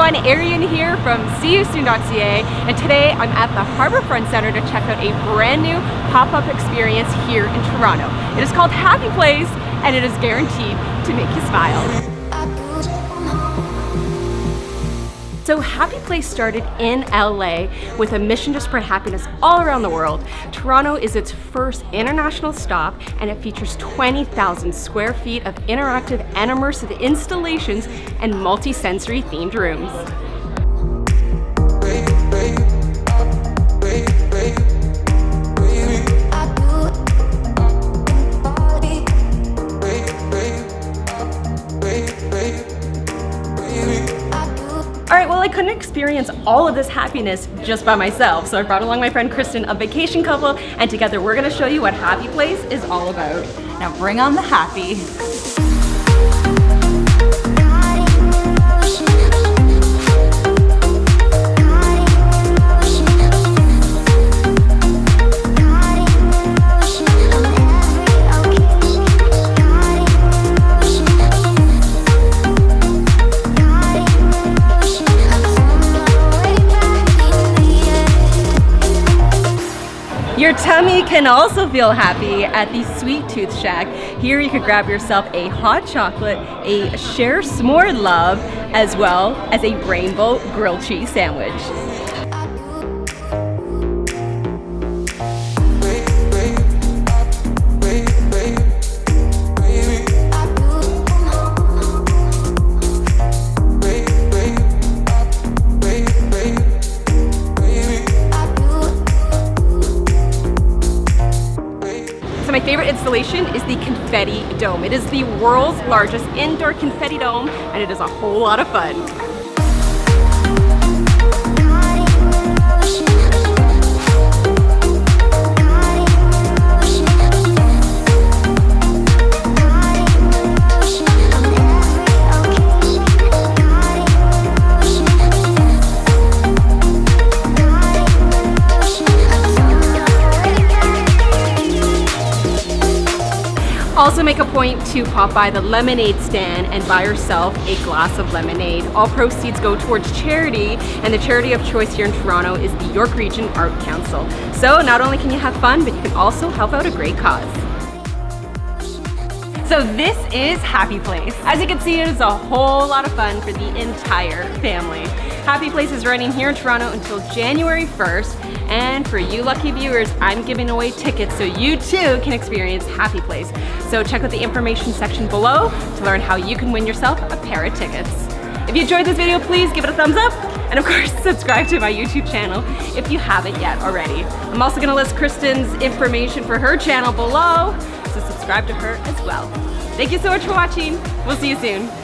everyone, Arienne here from seeyousoon.ca, and today I'm at the Harbourfront Centre to check out a brand new pop-up experience here in Toronto. It is called Happy Place, and it is guaranteed to make you smile. So Happy Place started in LA with a mission to spread happiness all around the world. Toronto is its first international stop, and it features 20,000 square feet of interactive and immersive installations and multi-sensory themed rooms. Alright, well I couldn't experience all of this happiness just by myself, so I brought along my friend Kristen, a vacation couple, and together we're going to show you what Happy Place is all about. Now bring on the happy. Your tummy can also feel happy at the Sweet Tooth Shack. Here you could grab yourself a hot chocolate, a share s'more love, as well as a rainbow grilled cheese sandwich. So my favorite installation is the Confetti Dome. It is the world's largest indoor confetti dome, and it is a whole lot of fun. Also make a point to pop by the lemonade stand and buy yourself a glass of lemonade. All proceeds go towards charity, and the charity of choice here in Toronto is the York Region Art Council. So not only can you have fun, but you can also help out a great cause. So this is Happy Place. As you can see, it is a whole lot of fun for the entire family. Happy Place is running here in Toronto until January 1st, and for you lucky viewers, I'm giving away tickets so you too can experience Happy Place. So check out the information section below to learn how you can win yourself a pair of tickets. If you enjoyed this video, please give it a thumbs up, and of course subscribe to my YouTube channel if you haven't yet already. I'm also gonna list Kristen's information for her channel below, so subscribe to her as well. Thank you so much for watching. We'll see you soon.